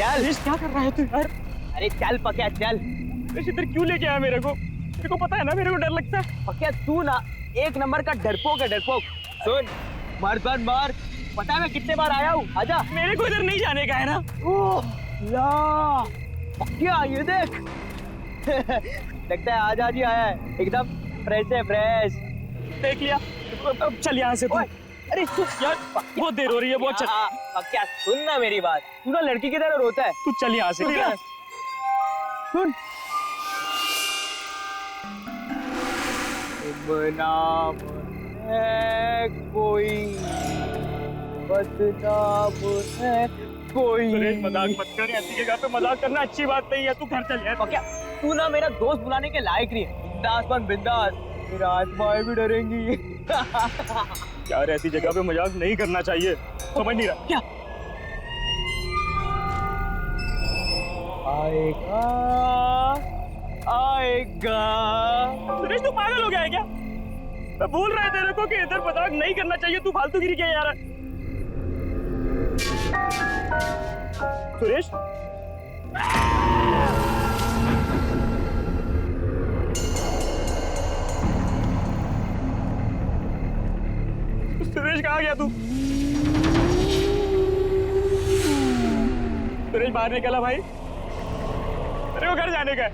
चल। क्या कर रहा है तू यार? अरे चल पक्या चल। इधर क्यों लेके आया मेरे को पता है ना मेरे को डर लगता है। पक्या तू ना एक नंबर का डरपोक है डरपोक। सुन मर्दन मार, पता है मैं कितने बार आया हूँ। आजा। मेरे को इधर नहीं जाने का है ना। ओह ला पक्या ये देख। लगता है आज ही आया है, एकदम फ्रेश है फ्रेश। देख लिया। अब चल यहाँ से तू। अरे सुन यार बहुत देर हो रही है, बहुत चल। पक्या सुन ना मेरी बात, तू ना लड़की की तरह रोता है। तू चल यहाँ से। सुन बदनाम है कोई, बदनाम है कोई। सुरेश मजाक मत कर, ऐसी जगह पे मजाक करना अच्छी बात नहीं है। तू घर चल यार। पक्या तू ना मेरा दोस्त बुलाने के लायक नहीं है। बिंदास बन बिंदास, मेरा आत्माएं भी डरेंगी। यार ऐसी जगह पे मजाक नहीं करना चाहिए, समझ नहीं रहा। क्या आएगा आएगा। सुरेश तू पागल हो गया है क्या? मैं बोल रहा है तेरे को कि इधर मजाक नहीं करना चाहिए, तू फालतूगिरी क्या यार। सुरेश सुरेश कहाँ गया तू? सुरेश बाहर निकला भाई, मेरे को घर जाने का है।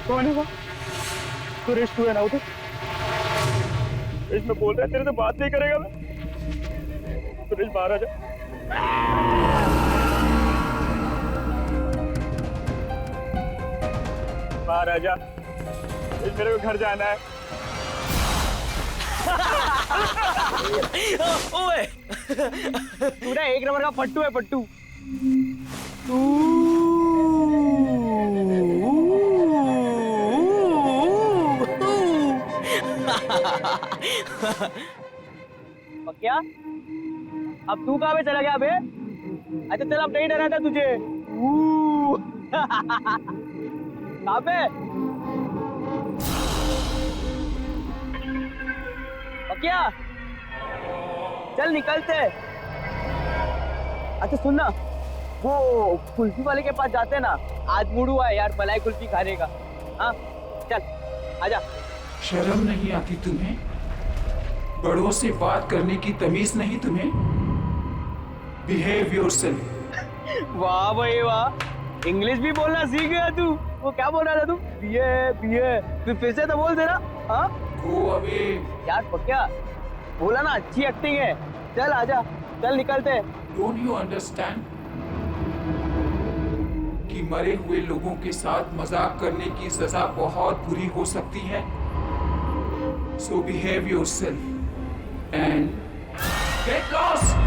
कौन है वो? सुरेश तू है ना उधर? सुरेश मैं बोल रहा है तेरे से बात नहीं करेगा मैं। सुरेश बाहर आ जा। बाहर आ जा, मेरे को घर जाना है। ओए तू ना एक नंबर का पट्टू है पट्टू। क्या अब तू कहाँ पे चला गया बे? अच्छा चल अब नहीं डरा था तुझे। कहाँ पे? क्या चल निकलते। अच्छा सुनना, वो कुल्फी वाले के पास जाते हैं ना, आज मूड हुआ है यार मलाई कुल्फी खाने का। हाँ चल आजा। शर्म नहीं आती तुम्हें? बड़ों से बात करने की तमीज नहीं तुम्हें? Behave yourself. वाह भाई वाह, इंग्लिश भी बोलना सीख गया तू। वो क्या बोल रहा था तू? बीए फिर से तो बोल देना। हाँ गो अवे। यार पक्या बोला ना, अच्छी एक्टिंग है। चल आजा, चल निकलते। डोंट यू अंडरस्टैंड कि मरे हुए लोगों के साथ मजाक करने की सजा बहुत बुरी हो सकती है? So behave yourself and get lost.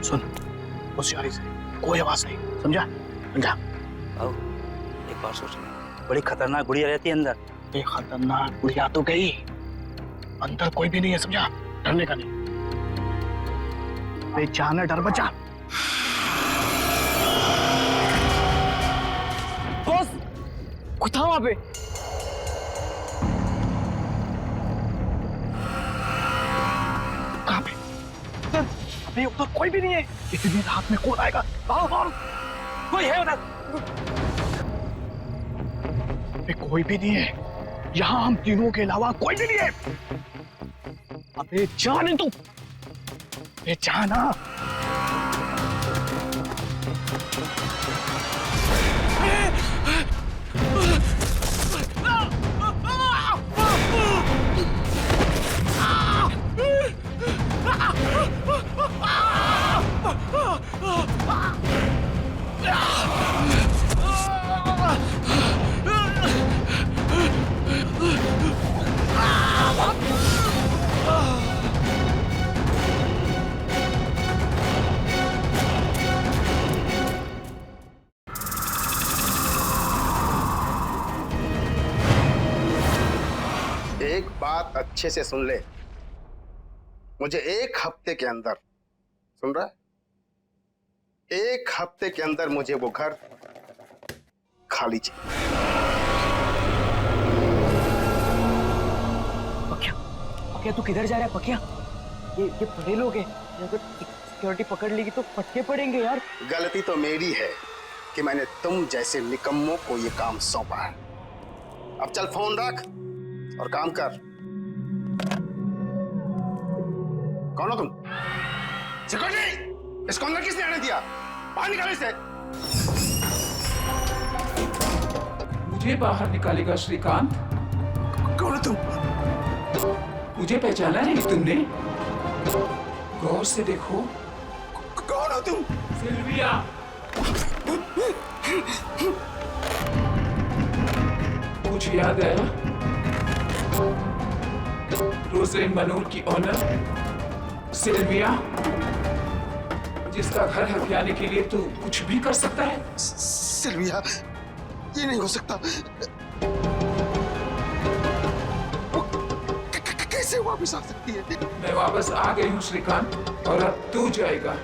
सुन होशियारी से, कोई आवाज नहीं, समझा? समझा? आओ एक बार सोच, बड़ी खतरनाक गुड़िया रहती है अंदर। ये खतरनाक गुड़िया तो गई, अंदर कोई भी नहीं है, समझा? डरने का नहीं। जाना डर बचा। बॉस कुछ था वहां पे। कहाँ पे? अबे उधर कोई भी नहीं है। इतनी रात में कौन आएगा? कोई है उधर? कोई भी नहीं है यहाँ, हम तीनों के अलावा कोई भी नहीं है। अबे जाने तू। ये जाना। एक बात अच्छे से सुन ले, मुझे 1 हफ्ते के अंदर, सुन रहा है, 1 हफ्ते के अंदर मुझे वो घर खाली चाहिए। पकिया, पकिया तू किधर जा रहा है पकिया? ये बड़े लोग हैं, अगर सिक्योरिटी पकड़ लेगी तो फटके पड़ेंगे यार। गलती तो मेरी है कि मैंने तुम जैसे निकम्मों को ये काम सौंपा है। अब चल फोन रख और काम कर। कौन हो तुम? सिक्योरिटी, इसको अंदर किसने आने दिया? बाहर निकालो इसे। मुझे बाहर निकालेगा श्रीकांत? कौन हो तुम? मुझे पहचाना नहीं तुमने? गौर से देखो। कौन हो तुम? सिल्विया। मुझे याद आया, रोज़लिन मनोर की ऑनर सिल्विया, जिसका घर हथियाने के लिए तू कुछ भी कर सकता है। सिल्विया, ये नहीं हो सकता। कैसे वापस आ सकती है? मैं वापस आ गई हूँ श्रीकांत, और अब तू जाएगा।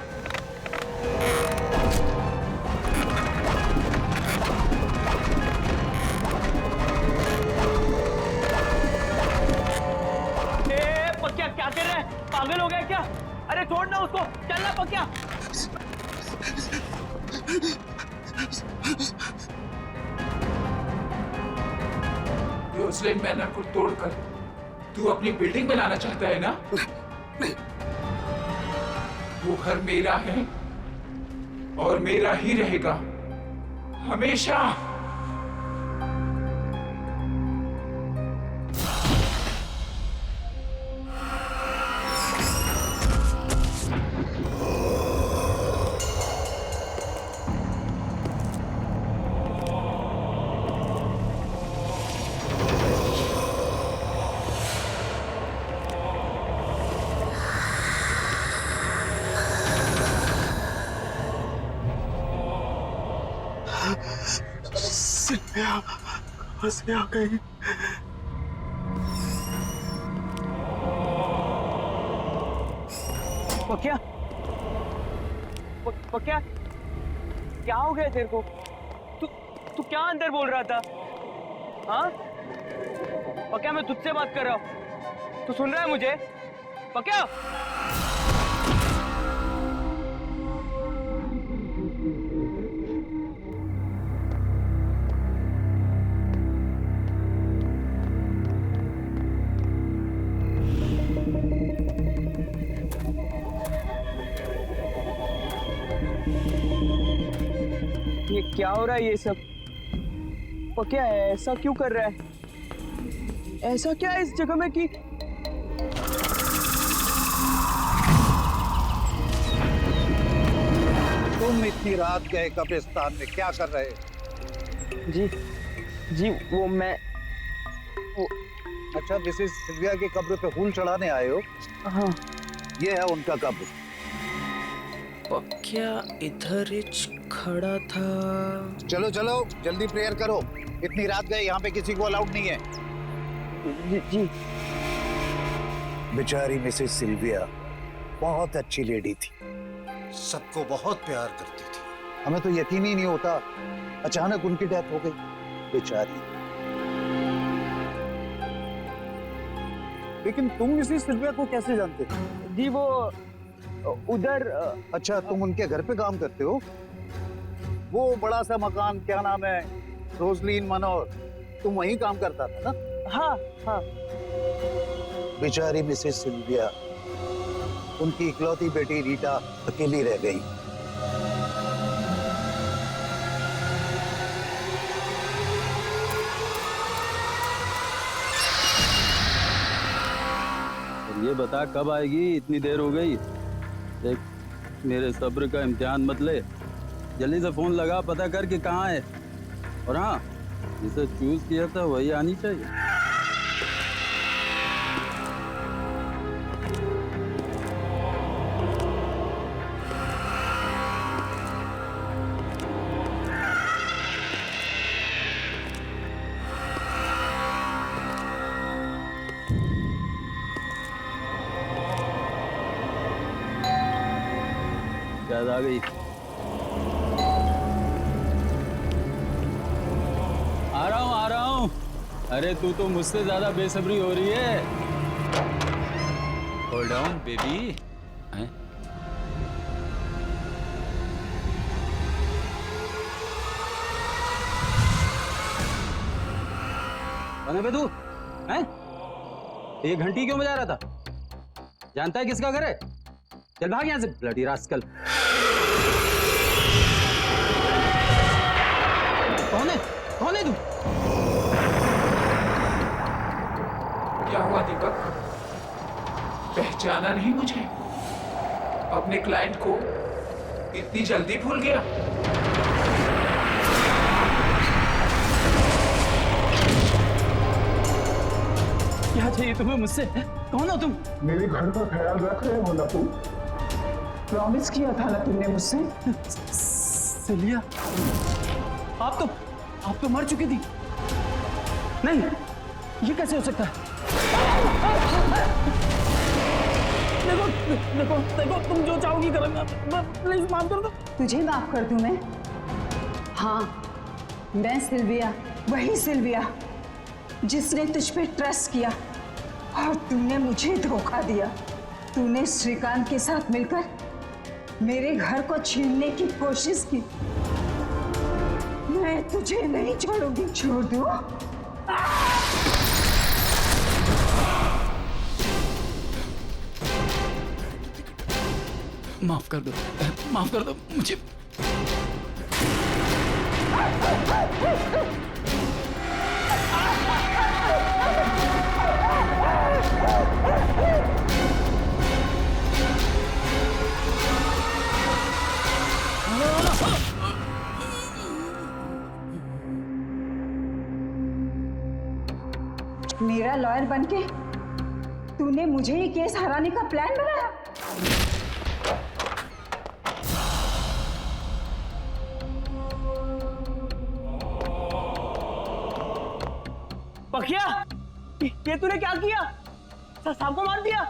पकिया क्या कर रहा है? पागल हो गया क्या? अरे छोड़ ना उसको, चलना पकिया। रोज़लिन मैनर को तोड़कर तू अपनी बिल्डिंग में लाना चाहता है ना? नहीं। वो घर मेरा है और मेरा ही रहेगा हमेशा। सिल्विया कहाँ से आ गई? पकिया, पकिया क्या हो गया तेरे को? तू क्या अंदर बोल रहा था? हाँ पकिया, मैं तुझसे बात कर रहा हूँ, तू सुन रहा है मुझे? पकिया, ये क्या हो रहा है ये सब? पकिया ऐसा क्यों कर रहा है? ऐसा क्या है इस जगह में कि तुम इतनी रात गए कब्रिस्तान में क्या कर रहे? जी वो मैं वो अच्छा, मिसेस सिल्विया की कब्र पे फूल चढ़ाने आए हो? हाँ। ये है उनका कब्र। पकिया इधर हिच खड़ा था। चलो चलो जल्दी प्रेयर करो, इतनी रात गए, यहाँ पे किसी को अलाउड नहीं है। जी। बेचारी मिसेस सिल्विया बहुत अच्छी लेडी थी, सबको बहुत प्यार करती थी। हमें तो यकीन ही नहीं होता, अचानक उनकी डेथ हो गई बेचारी। लेकिन तुम मिसेस सिल्विया को कैसे जानते थे? जी वो उधर। अच्छा, तुम उनके घर पे काम करते हो? वो बड़ा सा मकान, क्या नाम है, रोज़लिन मनोर, तुम वहीं काम करता था ना? हाँ। बेचारी मिसेस सिल्विया उनकी इकलौती बेटी रीटा अकेली रह गई। ये बता कब आएगी? इतनी देर हो गई। देख, मेरे सब्र का इम्तिहान मत ले। जल्दी से फोन लगा, पता कर कि कहाँ है। और हाँ, जिसे चूज किया था वही आनी चाहिए। शायद आ गई। आ रहा हूँ। अरे तू तो मुझसे ज्यादा बेसब्री हो रही है। Hold on baby. कौन है बे तू? हैं? ये घंटी क्यों बजा रहा था? जानता है किसका घर है? चल भाग यहाँ से, ब्लडी रास्कल। कौन है? कौन है तू? क्या हुआ दीपक? पहचाना नहीं मुझे? अपने क्लाइंट को इतनी जल्दी भूल गया? क्या चाहिए तुम्हें मुझसे? कौन हो तुम? मेरे घर का ख्याल रख रहे हो ना तुम? प्रॉमिस किया था ना तुमने मुझसे? सेलिया, आप तो मर चुकी थी। नहीं, ये कैसे हो सकता है? देखो, तुम जो चाहोगी करूंगा। प्लीज माफ कर दो। तुझे माफ कर दूं मैं? हाँ, मैं सिल्विया, वही सिल्विया जिसने तुझ पे ट्रस्ट किया और तूने मुझे धोखा दिया। तूने श्रीकांत के साथ मिलकर मेरे घर को छीनने की कोशिश की। मैं तुझे नहीं छोड़ूंगी। छोड़ दूं? माफ कर दो मुझे। मेरा लॉयर बनके तूने मुझे ये केस हराने का प्लान बनाया। पखिया, ये तूने क्या किया? साहब को मार दिया?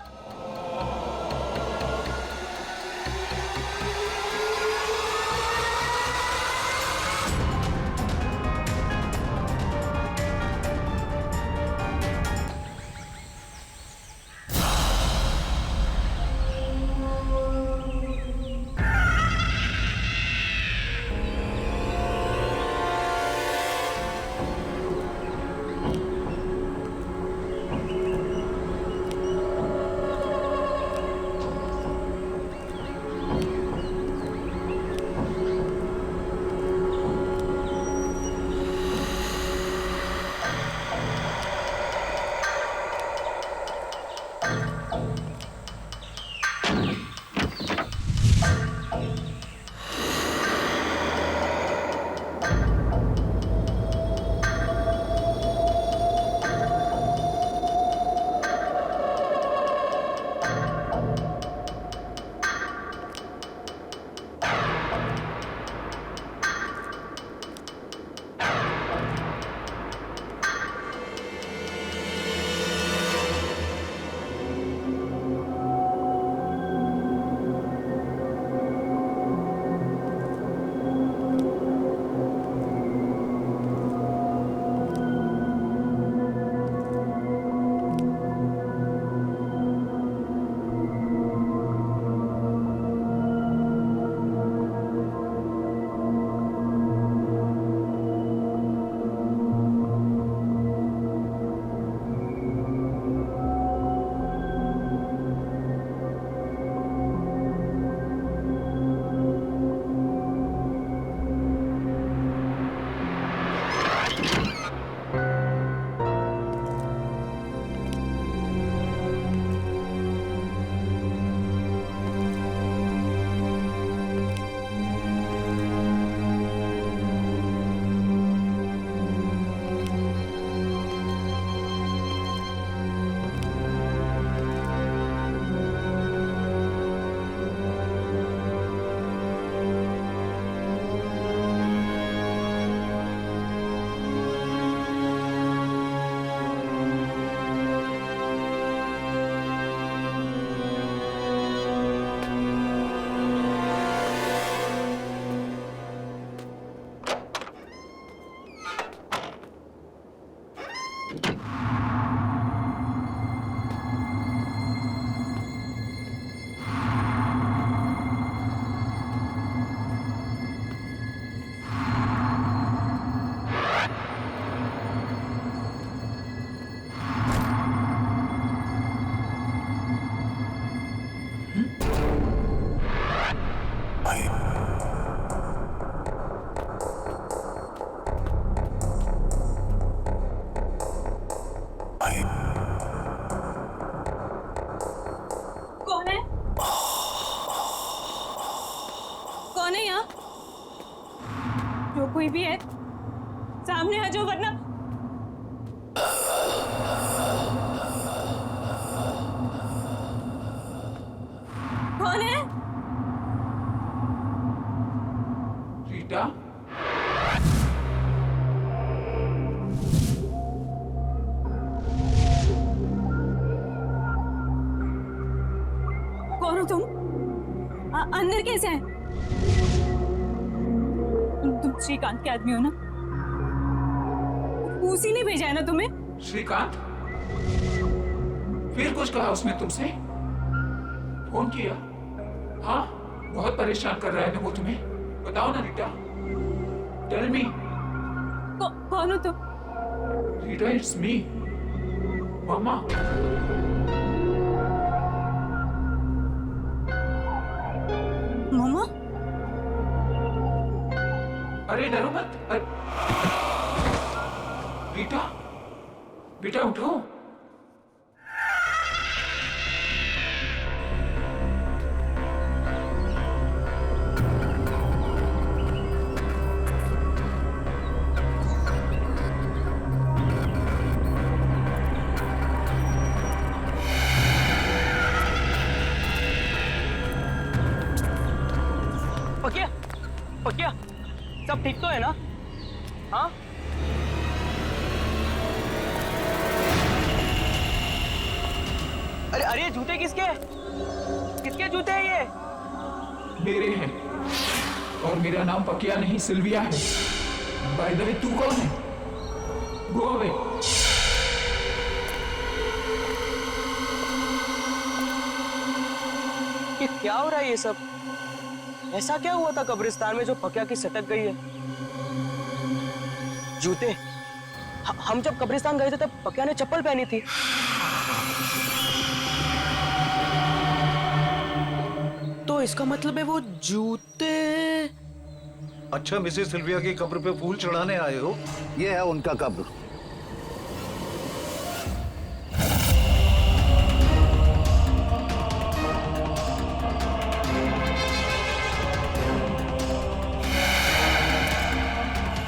कोई भी है सामने आ जाओ, वरना कौन है? रीटा, कौन हो तुम? अंदर कैसे हैं? तुम श्रीकांत के आदमी हो ना? उसी ने भेजा है ना तुम्हें? श्रीकांत? फिर कुछ कहा उसने तुमसे? फोन किया? हाँ, बहुत परेशान कर रहा है ना वो तुम्हें? बताओ ना रीटा, टेल मी। कौन हो तुम? रीटा, इट्स मी, मम्मा। मम्मा? अरे डरो मत। रीटा, बेटा उठो। पकिया, पकिया, सब ठीक तो है ना? हाँ? अरे अरे, जूते किसके हैं? किसके जूते हैं ये? मेरे हैं, और मेरा नाम पकिया नहीं सिल्विया है। बाय द वे, तू कौन है? Go away. ये क्या हो रहा है ये सब? ऐसा क्या हुआ था कब्रिस्तान में जो पकिया की सटक गई है? जूते? हम जब कब्रिस्तान गए थे तब पकिया ने चप्पल पहनी थी। तो इसका मतलब है वो जूते। अच्छा, मिसेस सिल्विया की कब्र पे फूल चढ़ाने आए हो? ये है उनका कब्र।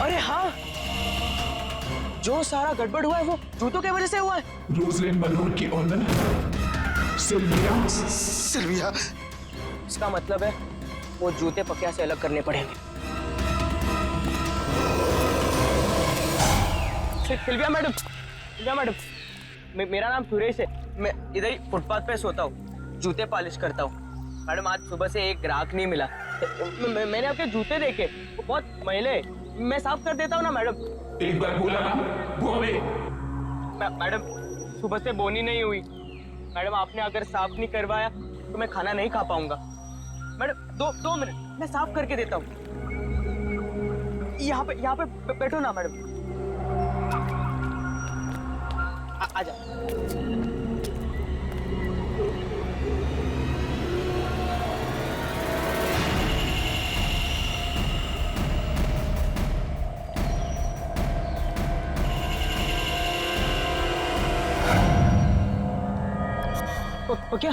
अरे हाँ, जो सारा गड़बड़ हुआ है वो जूतों की वजह से हुआ है। रोजलिन मलोर की ऑनर सिल्विया। सिल्विया, इसका मतलब है वो जूते पकिया से अलग करने पड़ेंगे। सिल्विया मैडम, सिल्विया मैडम, मेरा नाम सुरेश है। मैं इधर ही फुटपाथ पे सोता हूँ, जूते पॉलिश करता हूँ। मैडम, आज सुबह से एक ग्राहक नहीं मिला। मैंने आपके जूते देखे, वो बहुत मैले। मैं साफ कर देता हूँ ना मैडम। एक बार बोला ना, गो अवे। मैडम, सुबह से बोनी नहीं हुई। मैडम, आपने अगर साफ नहीं करवाया तो मैं खाना नहीं खा पाऊंगा। मैडम, दो मिनट, मैं साफ करके देता हूँ। यहाँ पे बैठो ना मैडम। आजा। क्या?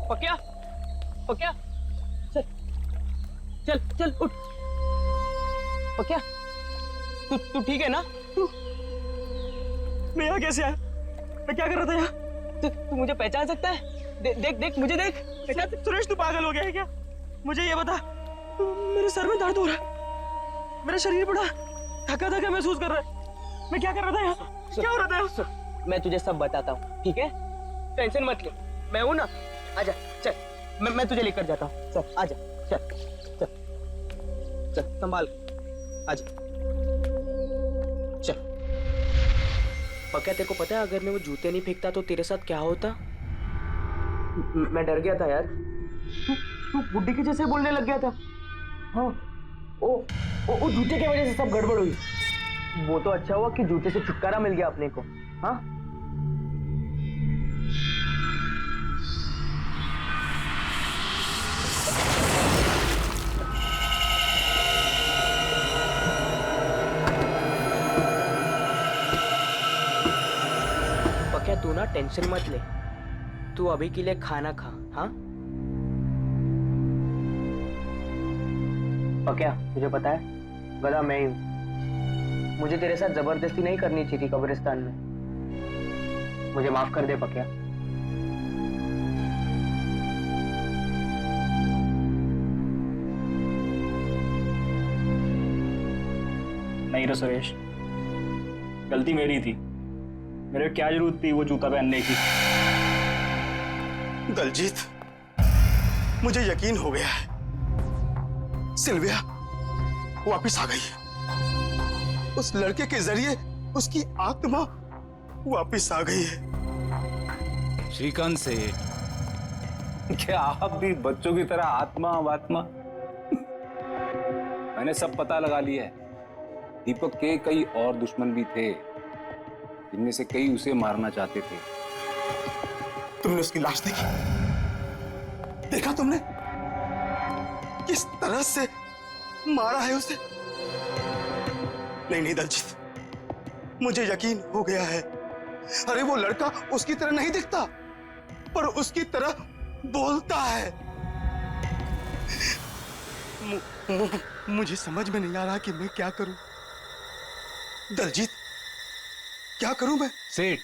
पकिया, पकिया, चल चल चल उठ। पकिया, तू ठीक है ना? मैं यहाँ कैसे आया? मैं क्या कर रहा था यहाँ? तू मुझे पहचान सकता है? देख देख मुझे देख। सुरेश, तू पागल हो गया है क्या? मुझे ये बता, मेरे सर में दर्द हो रहा है, मेरा शरीर बड़ा थका थका महसूस कर रहा है। मैं क्या कर रहा था यहाँ? क्या हो रहा था यहाँ? मैं तुझे सब बताता हूँ, ठीक है? टेंशन मत ले, मैं हूं ना। आजा, चल, मैं तुझे लेकर जाता हूँ। चल आजा, चल चल चल, संभाल, आजा, चल। पक्का तेरे को पता है, अगर मैं वो जूते नहीं फेंकता तो तेरे साथ क्या होता? मैं डर गया था यार। तू बुड्ढी के जैसे बोलने लग गया था। हाँ, ओ जूते की वजह से सब गड़बड़ हुई। वो तो अच्छा हुआ कि जूते से छुटकारा मिल गया अपने को। हाँ, तू ना टेंशन मत ले, तू अभी के लिए खाना खा। हाँ पक्या, तुझे पता है गधा मैं ही हूँ। मुझे तेरे साथ जबरदस्ती नहीं करनी चाहिए थी कब्रिस्तान में। मुझे माफ कर दे पक्या। नहीं रे सुरेश, गलती मेरी थी। मेरे क्या जरूरत थी वो जूता पहनने की। दलजीत, मुझे यकीन हो गया है, सिल्विया वापस आ गई है। उस लड़के के जरिए उसकी आत्मा वापस आ गई है। श्रीकांत सेठ, क्या आप भी बच्चों की तरह आत्मा मैंने सब पता लगा लिया है। दीपक के कई और दुश्मन भी थे, जिनमें से कई उसे मारना चाहते थे। तुमने उसकी लाश देखी? देखा तुमने किस तरह से मारा है उसे? नहीं दलजीत, मुझे यकीन हो गया है। अरे वो लड़का उसकी तरह नहीं दिखता, पर उसकी तरह बोलता है। मुझे समझ में नहीं आ रहा कि मैं क्या करूं। दलजीत, क्या करूं मैं? सेठ,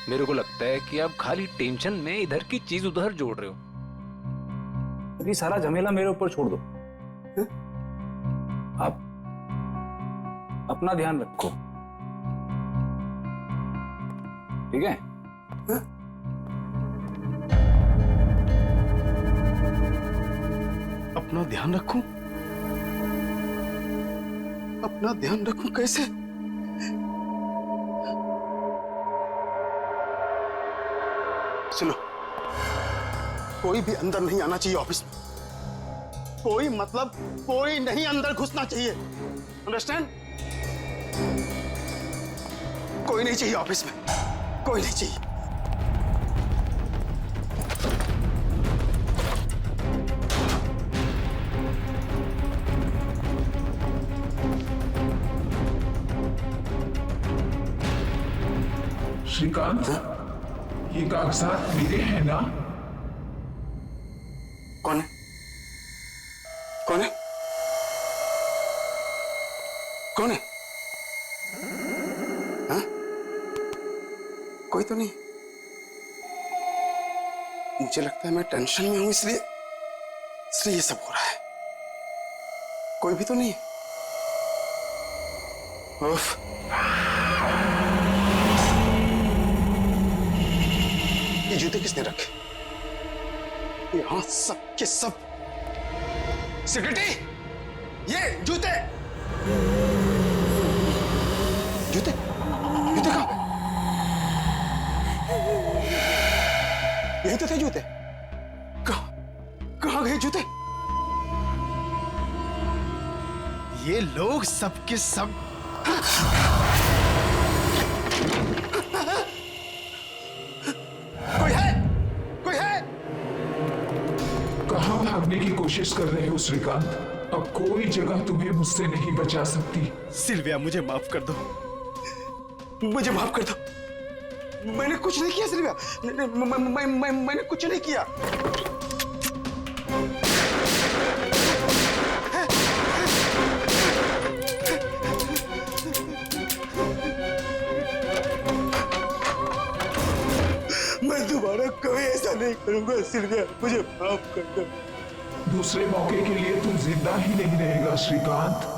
मेरे को लगता है कि आप खाली टेंशन में इधर की चीज उधर जोड़ रहे हो। अभी सारा झमेला मेरे ऊपर छोड़ दो। आप अपना ध्यान रखो, ठीक है? अपना ध्यान रखूं? अपना ध्यान रखूं कैसे? सुनो, कोई भी अंदर नहीं आना चाहिए ऑफिस में। कोई मतलब कोई नहीं अंदर घुसना चाहिए। अंडरस्टैंड? कोई नहीं चाहिए ऑफिस में, कोई नहीं चाहिए। श्रीकांत, ये कागजात मेरे हैं ना? कौन है? कौन है? कौन है? हाँ? कोई तो नहीं। मुझे लगता है मैं टेंशन में हूं, इसलिए ये सब हो रहा है। कोई भी तो नहीं। उफ। ये जूते किसने रखे? यहां सब के सब। सेक्रेटरी, ये जूते जूते जूते कहां पे? यही तो थे जूते। कहां गए जूते? ये लोग सब के सब भागने की कोशिश कर रहे हो श्रीकांत? अब कोई जगह तुम्हें मुझसे नहीं बचा सकती। सिल्विया, मुझे माफ कर दो। मुझे माफ कर दो। मैंने कुछ नहीं किया सिल्विया। मैंने कुछ नहीं किया। मैं दोबारा कभी ऐसा नहीं करूंगा सिल्विया, मुझे माफ कर दो। दूसरे मौके के लिए तुम जिंदा ही नहीं रहेगा श्रीकांत।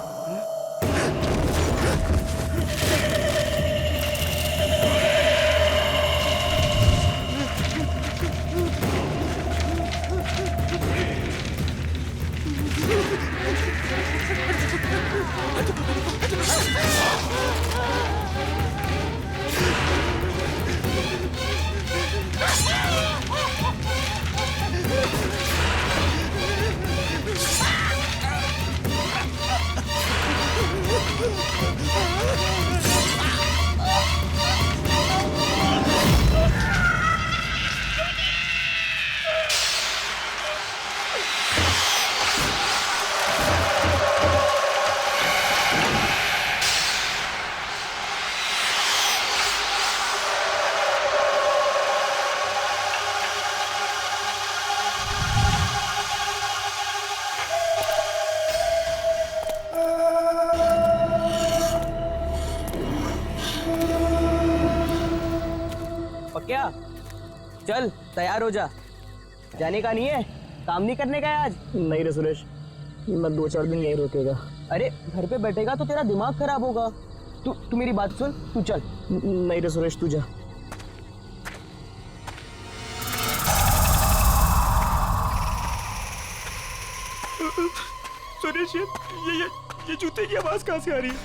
क्या? चल तैयार हो जा, जाने का नहीं है, काम नहीं करने का है आज। नहीं रे सुरेश, मैं 2-4 दिन यहीं रुकेगा। अरे घर पे बैठेगा तो तेरा दिमाग खराब होगा। तू मेरी बात सुन, तू चल। नहीं रे सुरेश, तू जा। सुरेश, ये जूते की आवाज कहाँ से आ रही है?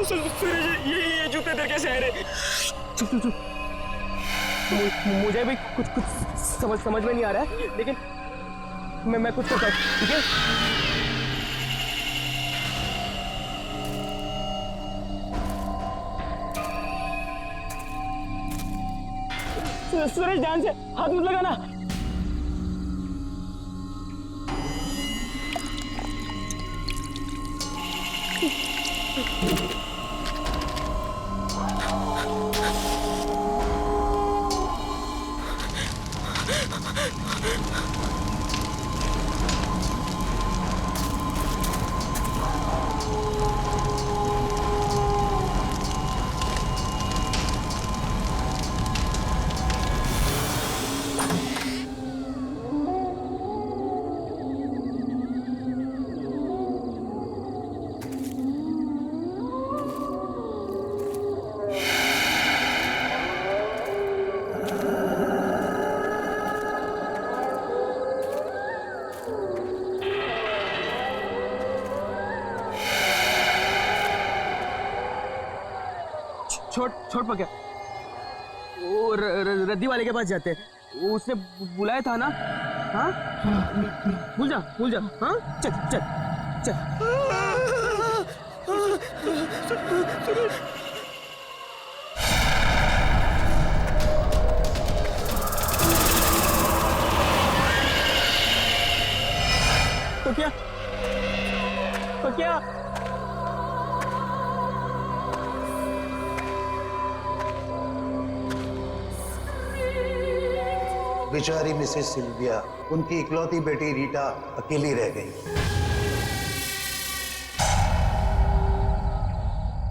सुरेश, ये जूते तेरे कैसे आ रहे? चुप। मुझे भी कुछ समझ में नहीं आ रहा है, लेकिन मैं कुछ करता हूँ, ठीक है? सुरेश, ध्यान से हाथ मत लगाना। छोड़ पक्या, वो रद्दी वाले के पास जाते हैं, उसने बुलाया था ना। हाँ, भूल जा। हाँ, चल। तो क्या? बेचारी मिसेस सिल्विया, उनकी इकलौती बेटी रीटा अकेली रह गई।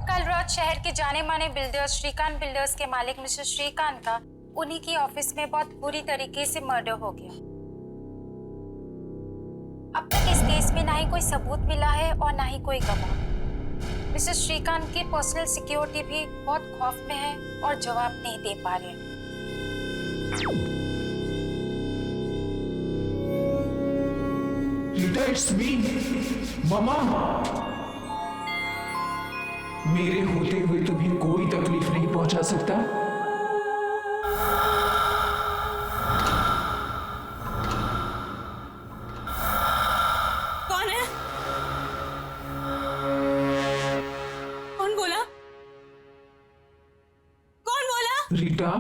कल रात शहर के जाने माने बिल्डर्स श्रीकांत बिल्डर्स के मालिक मिस्टर श्रीकांत का उन्हीं की ऑफिस में बहुत बुरी तरीके से मर्डर हो गया। अब तक इस केस में ना ही कोई सबूत मिला है और ना ही कोई गवाह। मिस्टर श्रीकांत की पर्सनल सिक्योरिटी भी बहुत खौफ में है और जवाब नहीं दे पा रहे। It's me, मामा। मेरे होते हुए तुम्हें कोई तकलीफ नहीं पहुंचा सकता। कौन है? कौन बोला? रीटा,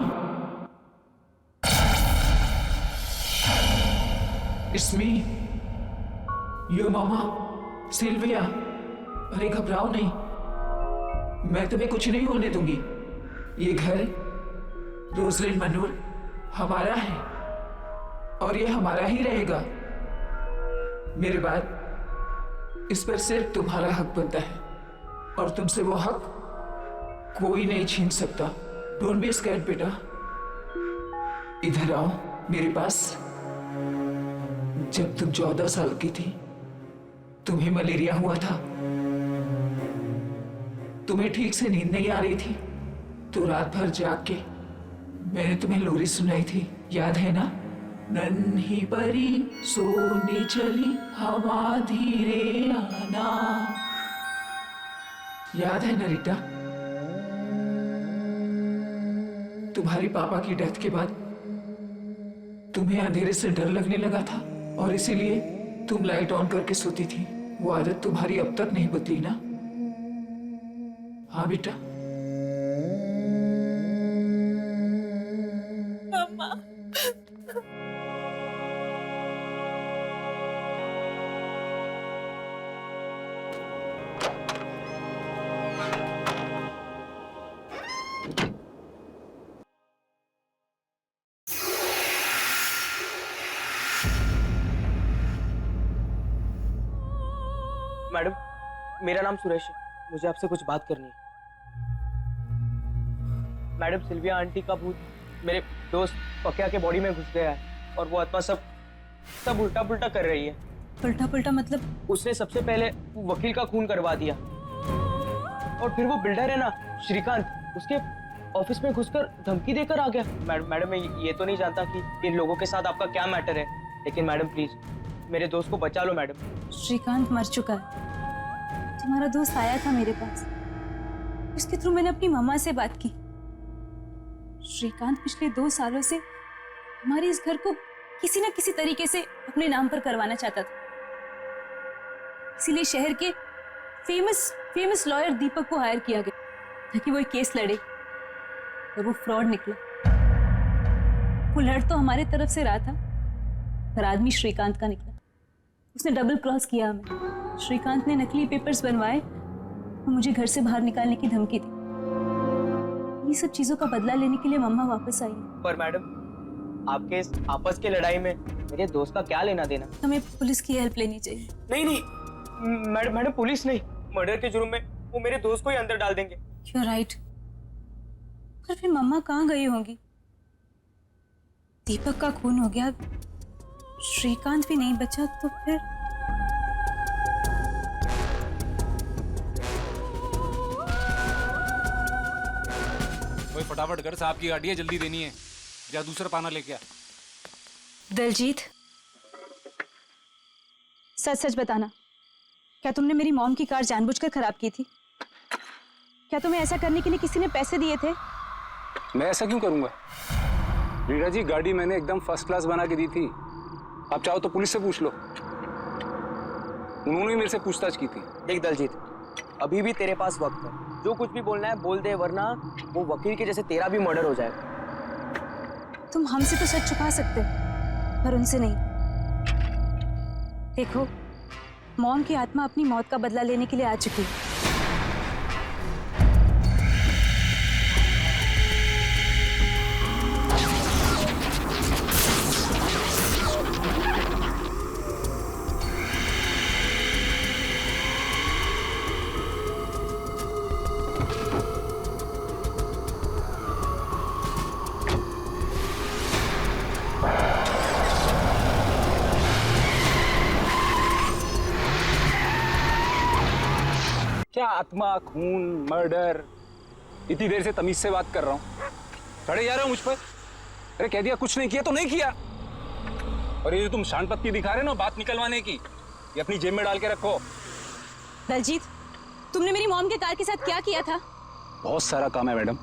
it's me, your मामा सिल्विया। अरे घबराओ नहीं, मैं तुम्हें कुछ नहीं होने दूंगी। ये घर रोजलिन मनोर हमारा है और ये हमारा ही रहेगा। मेरे बाद इस पर सिर्फ तुम्हारा हक बनता है और तुमसे वो हक कोई नहीं छीन सकता। डोंट बी स्कैर्ड बेटा, इधर आओ मेरे पास। जब तुम 14 साल की थी, तुम्हें मलेरिया हुआ था, तुम्हें ठीक से नींद नहीं आ रही थी, तो रात भर जाग के मैंने तुम्हें लोरी सुनाई थी, याद है ना? नन्ही परी सोने चली हवा धीरे आना। याद है ना रीटा? तुम्हारी पापा की डेथ के बाद तुम्हें अंधेरे से डर लगने लगा था और इसीलिए तुम लाइट ऑन करके सोती थी। वो आदत तुम्हारी अब तक नहीं बदली ना? हाँ बेटा। मम्मा। मैडम, मेरा नाम सुरेश है, मुझे आपसे कुछ बात करनी है। मैडम, सिल्विया आंटी का भूत मेरे दोस्त पक्या के बॉडी में घुस गया है और वो आत्मा सब उल्टा पुल्टा कर रही है। उल्टा पुल्टा मतलब? उसने सबसे पहले वकील का खून करवा दिया और फिर वो बिल्डर है ना श्रीकांत, उसके ऑफिस में घुसकर धमकी देकर आ गया। मैडम, मैं ये तो नहीं जानता कि इन लोगों के साथ आपका क्या मैटर है, लेकिन मैडम प्लीज मेरे दोस्त को बचा लो मैडम। श्रीकांत मर चुका है। तुम्हारा दोस्त आया था मेरे पास, उसके थ्रू मैंने अपनी मम्मा से बात की। श्रीकांत पिछले 2 सालों से हमारे इस घर को किसी न किसी तरीके से अपने नाम पर करवाना चाहता था, इसीलिए शहर के फेमस लॉयर दीपक को हायर किया गया ताकि वो एक केस लड़े, और वो फ्रॉड निकला। वो लड़ तो हमारे तरफ से रहा था, पर आदमी श्रीकांत का निकला। उसने डबल क्रॉस किया हमें। श्रीकांत ने नकली पेपर्स बनवाए और मुझे घर से बाहर निकालने की धमकी दी। ये सब चीजों का बदला लेने के लिए मम्मा वापस आई। पर मैडम, आपके इस आपस की लड़ाई में मेरे दोस्त का क्या लेना देना? हमें पुलिस की हेल्प लेनी चाहिए। नहीं मैडम, पुलिस नहीं, मर्डर के जुर्म में वो मेरे दोस्त को ही अंदर डाल देंगे। You're right। पर फिर मम्मा कहाँ गई होंगी? दीपक का खून हो गया, श्रीकांत भी नहीं बचा, तो फिर कोई फटाफट कर, साहब की गाड़ी है, जल्दी देनी है। जा दूसरा पाना लेके आ। दलजीत, सच सच बताना, क्या तुमने मेरी मॉम की कार जानबूझकर खराब की थी? क्या तुम्हें ऐसा करने के लिए किसी ने पैसे दिए थे? मैं ऐसा क्यों करूंगा रीटा जी? गाड़ी मैंने एकदम फर्स्ट क्लास बना के दी थी। आप चाहो तो पुलिस से पूछ लो, उन्होंने ही मेरे से पूछताछ की थी। देख दलजीत, अभी भी तेरे पास वक्त है, जो कुछ भी बोलना है बोल दे, वरना वो वकील के जैसे तेरा भी मर्डर हो जाएगा। तुम हमसे तो सच छुपा सकते हो, पर उनसे नहीं। देखो, मॉम की आत्मा अपनी मौत का बदला लेने के लिए आ चुकी है। क्या आत्मा, खून, मर्डर? इतनी देर से तमीज से बात कर रहा हूँ, खड़े जा रहे हो मुझ पर? अरे कह दिया कुछ नहीं किया तो नहीं किया। और ये जो तुम शानपत्ती दिखा रहे हो ना बात निकलवाने की, ये अपनी जेब में डाल के रखो। दलजीत, तुमने मेरी मॉम के कार के साथ क्या किया था? बहुत सारा काम है मैडम,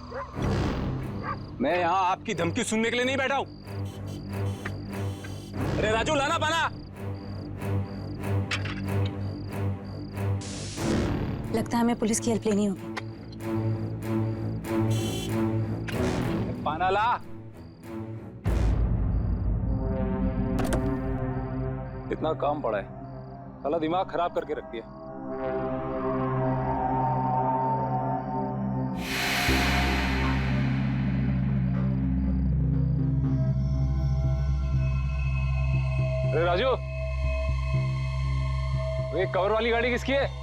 मैं यहाँ आपकी धमकी सुनने के लिए नहीं बैठा हूँ। अरे राजू, लाना पाना। लगता है हमें पुलिस की हेल्प लेनी होगी। पाना ला। इतना काम पड़ा है, साला दिमाग खराब करके रख दिया। अरे राजू, ये कवर वाली गाड़ी किसकी है?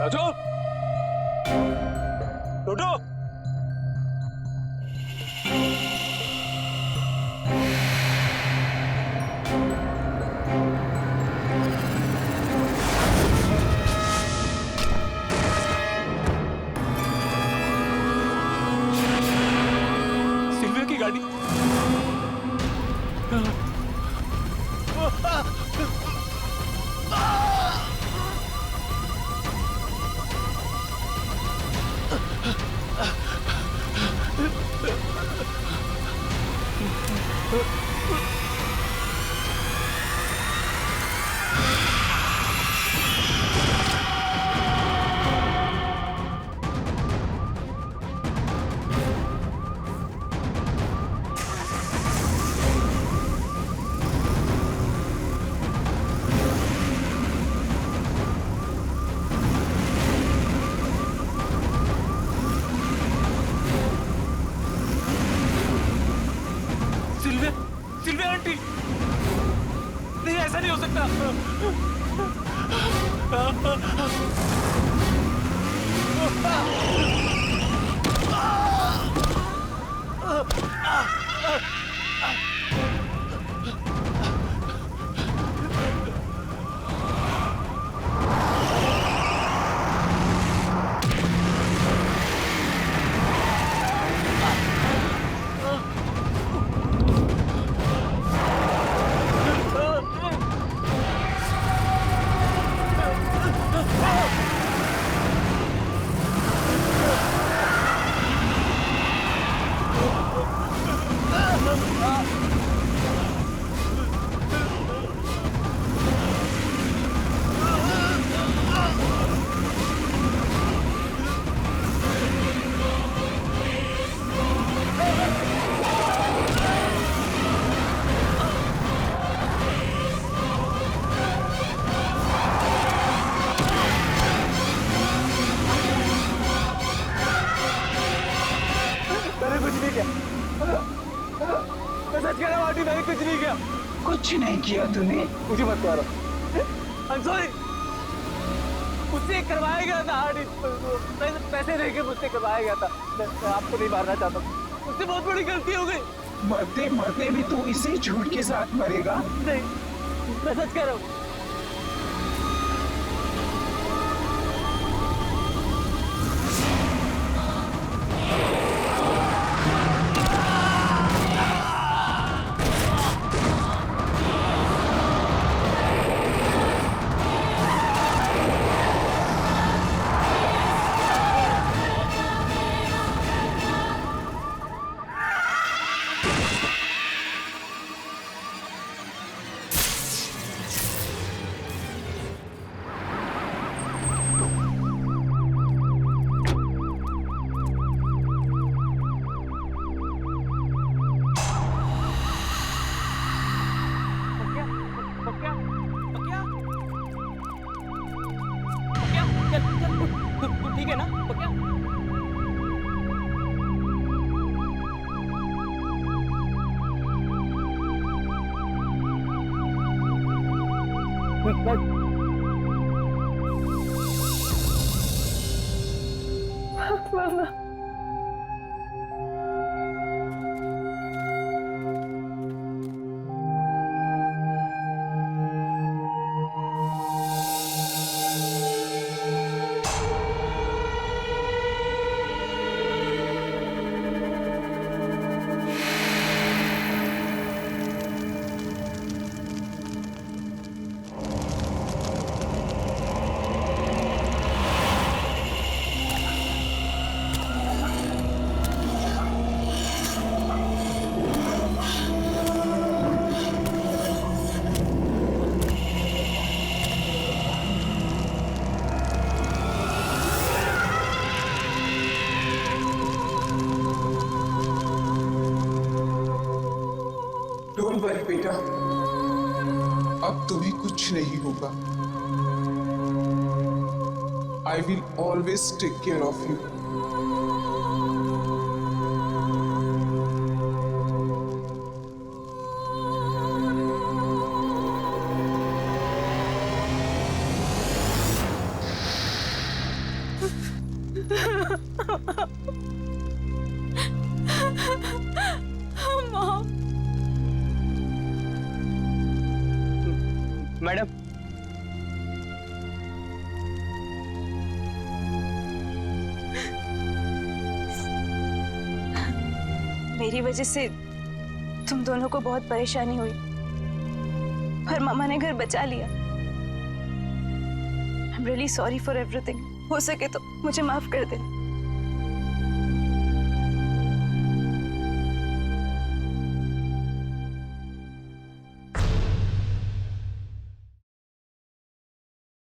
राजू, टोटो, सिल्विया की गाड़ी। किया। मैं सच कह रहा हूँ आंटी, मैंने कुछ नहीं किया। कुछ नहीं किया तूने? मुझे मत मारो। I'm sorry। मुझसे करवाया गया था आंटी, पैसे देके मुझसे करवाया गया था। मैं आपको नहीं मारना चाहता, मुझसे बहुत बड़ी गलती हो गई। मरते मरते भी तू इसी झूठ के साथ मरेगा? नहीं, मैं सच कह रहा हूँ। ठीक है ना? तो क्या? डोंट वरी बेटा, अब तुम्हें कुछ नहीं होगा। I will always take care of you. Madam, मेरी वजह से तुम दोनों को बहुत परेशानी हुई, पर मामा ने घर बचा लिया। I am really sorry for everything. हो सके तो मुझे माफ कर देना।